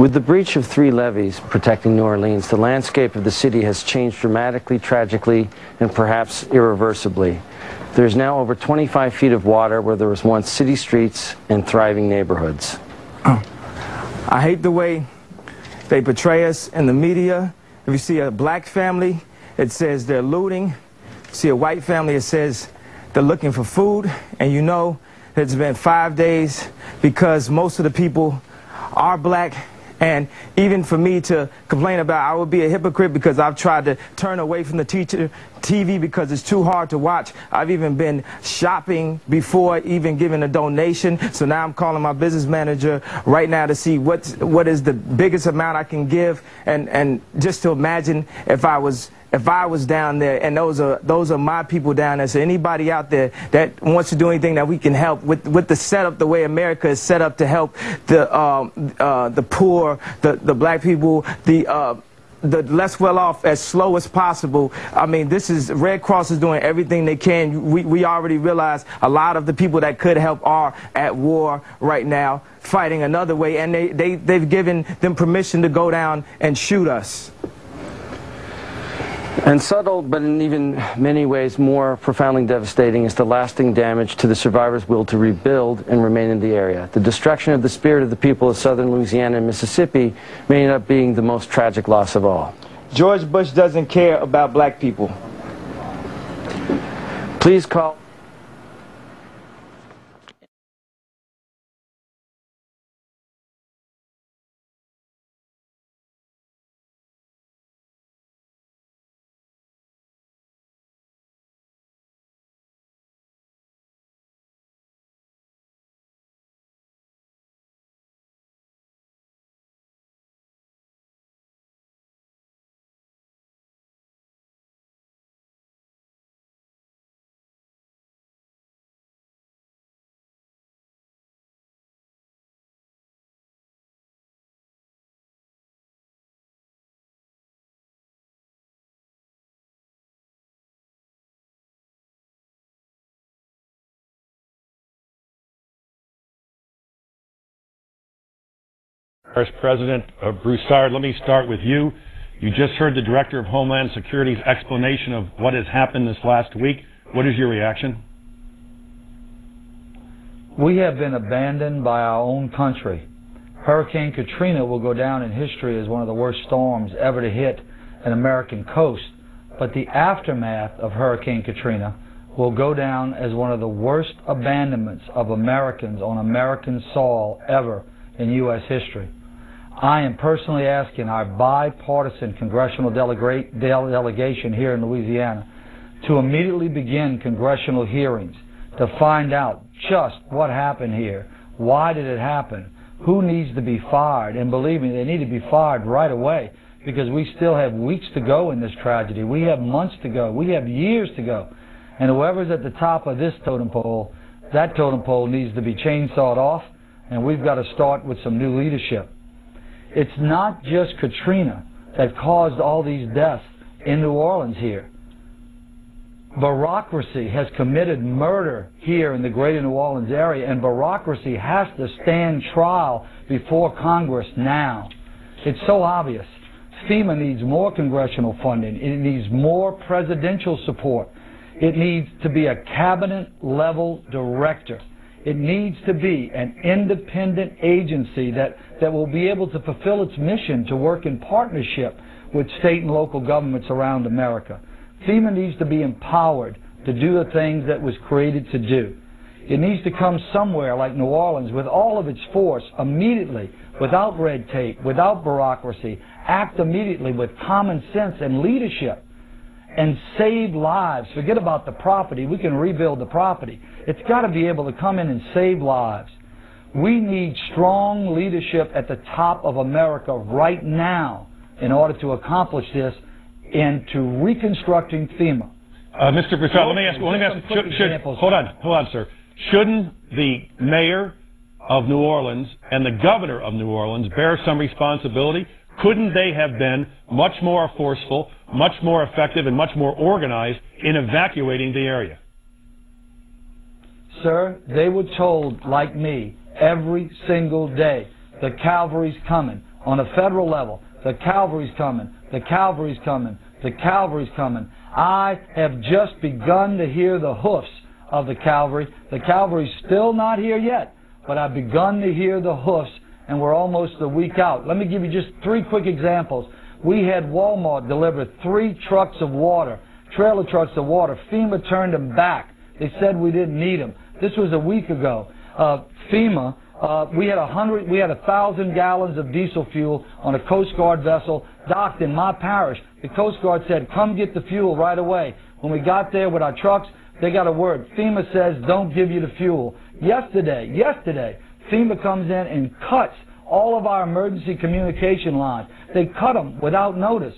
With the breach of 3 levees protecting New Orleans, the landscape of the city has changed dramatically, tragically, and perhaps irreversibly. There's now over 25 feet of water where there was once city streets and thriving neighborhoods. I hate the way they portray us in the media. If you see a black family, it says they're looting. See a white family, it says they're looking for food. And you know it's been 5 days because most of the people are black. And even for me to complain about, I would be a hypocrite because I've tried to turn away from the TV because it's too hard to watch. I've even been shopping before even giving a donation. So now I'm calling my business manager right now to see what is the biggest amount I can give, and just to imagine if I was down there, and those are my people down there. So anybody out there that wants to do anything that we can help with the setup, the way America is set up to help the poor, the black people, the less well off as slow as possible. I mean, this is Red Cross is doing everything they can. We already realize a lot of the people that could help are at war right now, fighting another way, and they've given them permission to go down and shoot us. And subtle, but in even many ways more profoundly devastating, is the lasting damage to the survivors' will to rebuild and remain in the area. The destruction of the spirit of the people of southern Louisiana and Mississippi may end up being the most tragic loss of all. George Bush doesn't care about black people. Please call. President Broussard, let me start with you. You just heard the Director of Homeland Security's explanation of what has happened this last week. What is your reaction? We have been abandoned by our own country. Hurricane Katrina will go down in history as one of the worst storms ever to hit an American coast, but the aftermath of Hurricane Katrina will go down as one of the worst abandonments of Americans on American soil ever in U.S. history. I am personally asking our bipartisan congressional delegation here in Louisiana to immediately begin congressional hearings to find out just what happened here, why did it happen, who needs to be fired, and believe me, they need to be fired right away because we still have weeks to go in this tragedy. We have months to go. We have years to go. And whoever's at the top of this totem pole, that totem pole needs to be chainsawed off, and we've got to start with some new leadership. It's not just Katrina that caused all these deaths in New Orleans here. Bureaucracy has committed murder here in the greater New Orleans area, and bureaucracy has to stand trial before Congress now. It's so obvious. FEMA needs more congressional funding. It needs more presidential support. It needs to be a cabinet-level director. It needs to be an independent agency that will be able to fulfill its mission to work in partnership with state and local governments around America. FEMA needs to be empowered to do the things that was created to do. It needs to come somewhere like New Orleans with all of its force immediately, without red tape, without bureaucracy, act immediately with common sense and leadership, and save lives. Forget about the property. We can rebuild the property. It's got to be able to come in and save lives. We need strong leadership at the top of America right now in order to accomplish this and to reconstructing FEMA. Mr. Broussard, let me ask, hold on, sir. Shouldn't the mayor of New Orleans and the governor of New Orleans bear some responsibility? Couldn't they have been much more forceful, much more effective, and much more organized in evacuating the area? Sir, they were told, like me, every single day, the cavalry's coming. on a federal level, the cavalry's coming, the cavalry's coming, the cavalry's coming. I have just begun to hear the hoofs of the cavalry. The cavalry's still not here yet, but I've begun to hear the hoofs, and we're almost a week out. Let me give you just 3 quick examples. We had Walmart deliver 3 trucks of water, trailer trucks of water. FEMA turned them back. They said we didn't need them. This was a week ago. FEMA, we had 1,000 gallons of diesel fuel on a Coast Guard vessel docked in my parish. The Coast Guard said, come get the fuel right away. When we got there with our trucks, they got a word. FEMA says, don't give you the fuel. Yesterday, FEMA comes in and cuts all of our emergency communication lines. They cut them without notice.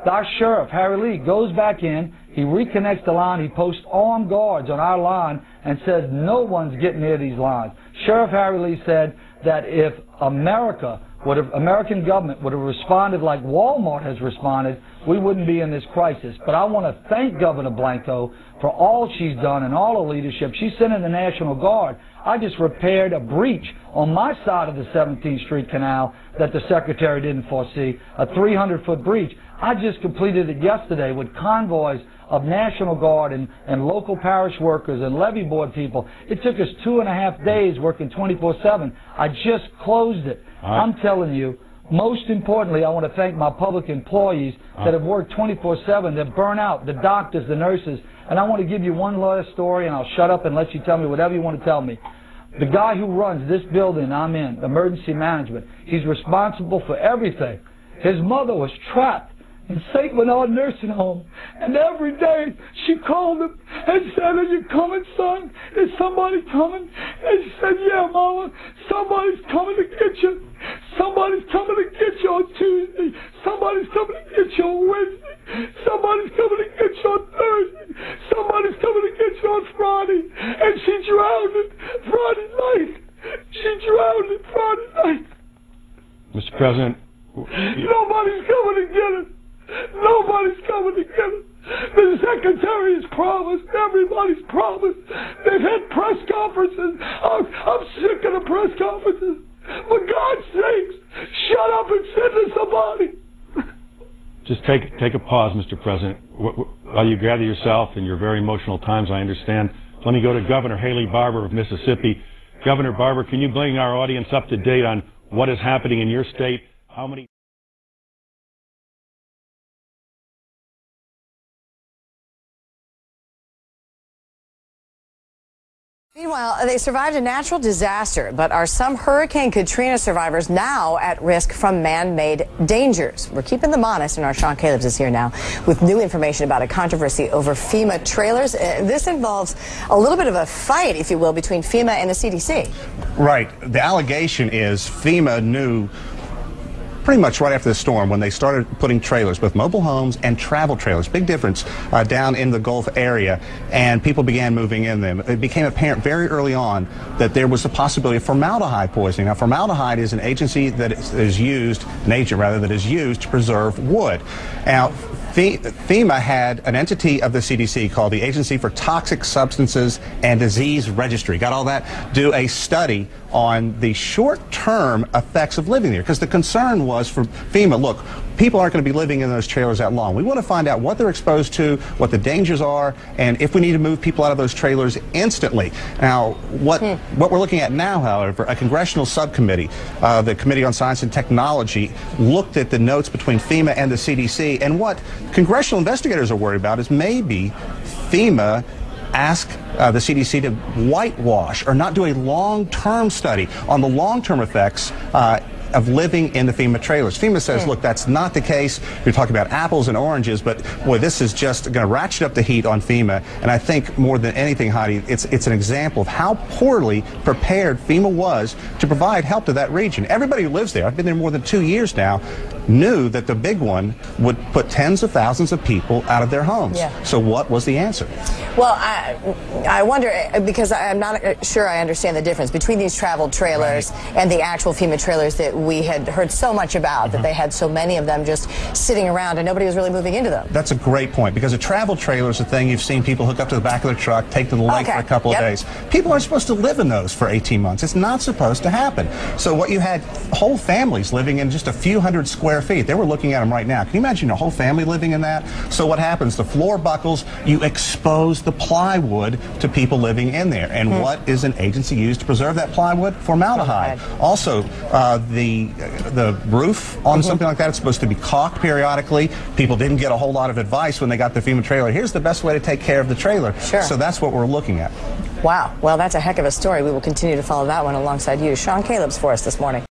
Our sheriff, Harry Lee, goes back in, he reconnects the line, he posts armed guards on our line and says no one's getting near these lines. Sheriff Harry Lee said that if American government would have responded like Walmart has responded, we wouldn't be in this crisis. But I want to thank Governor Blanco for all she's done and all her leadership. She sent in the National Guard. I just repaired a breach on my side of the 17th Street Canal that the Secretary didn't foresee, a 300-foot breach. I just completed it yesterday with convoys of National Guard and local parish workers and levee board people. It took us 2.5 days working 24/7. I just closed it. I'm telling you, most importantly, I want to thank my public employees that have worked 24/7, that burn out, the doctors, the nurses. And I want to give you one last story, and I'll shut up and let you tell me whatever you want to tell me. The guy who runs this building I'm in, emergency management, he's responsible for everything. His mother was trapped in St. Bernard Nursing Home, and every day she called him and said, are you coming, son? Is somebody coming? And he said, yeah, Mama, somebody's coming to get you. Somebody's coming to get you on Tuesday. Somebody's coming to get you on Wednesday. Somebody's coming to get you on Thursday. Somebody's coming to get you on Friday. And she drowned it Friday night. She drowned it Friday night. Mr. President, nobody's coming to get it. Nobody's coming to get it. The Secretary has promised. Everybody's promised. They've had press conferences. I'm sick of the press conferences. For God's sakes, shut up and send us somebody. just take a pause, Mr. President. While you gather yourself in your very emotional times, I understand. Let me go to Governor Haley Barbour of Mississippi. Governor Barbour, can you bring our audience up to date on what is happening in your state? How many... Meanwhile, they survived a natural disaster, but are some Hurricane Katrina survivors now at risk from man-made dangers? We're keeping them honest, and our Sean Calebs is here now with new information about a controversy over FEMA trailers. This involves a little bit of a fight, if you will, between FEMA and the CDC. Right. The allegation is FEMA knew pretty much right after the storm when they started putting trailers, both mobile homes and travel trailers, big difference, down in the Gulf area, and people began moving in them. It became apparent very early on that there was a possibility of formaldehyde poisoning. Now, formaldehyde is an agent that is used to preserve wood. Now, FEMA had an entity of the CDC called the Agency for Toxic Substances and Disease Registry. Got all that? Do a study on the short-term effects of living there, because the concern was for FEMA, look, people aren't going to be living in those trailers that long. We want to find out what they're exposed to, what the dangers are, and if we need to move people out of those trailers instantly. Now, what we're looking at now, however, a congressional subcommittee, the Committee on Science and Technology, looked at the notes between FEMA and the CDC, and what congressional investigators are worried about is maybe FEMA ask the CDC to whitewash or not do a long-term study on the long-term effects of living in the FEMA trailers. FEMA says, look, that's not the case. You're talking about apples and oranges, but boy, this is just going to ratchet up the heat on FEMA. And I think more than anything, Heidi, it's an example of how poorly prepared FEMA was to provide help to that region. Everybody who lives there, I've been there more than 2 years now, knew that the big one would put tens of thousands of people out of their homes. Yeah. So what was the answer? Well, I wonder, because I'm not sure I understand the difference between these travel trailers and the actual FEMA trailers that we had heard so much about, that they had so many of them just sitting around and nobody was really moving into them. That's a great point, because a travel trailer is a thing you've seen people hook up to the back of their truck, take to the lake for a couple of days. People aren't supposed to live in those for 18 months. It's not supposed to happen. So what you had, whole families living in just a few hundred square feet. They were looking at them right now. Can you imagine a whole family living in that? So what happens? The floor buckles, you expose the plywood to people living in there. And what is an agency used to preserve that plywood? Formaldehyde. Also, the roof on something like that is supposed to be caulked periodically. People didn't get a whole lot of advice when they got the FEMA trailer. Here's the best way to take care of the trailer. So that's what we're looking at. Wow. Well, that's a heck of a story. We will continue to follow that one alongside you. Sean Caleb's for us this morning.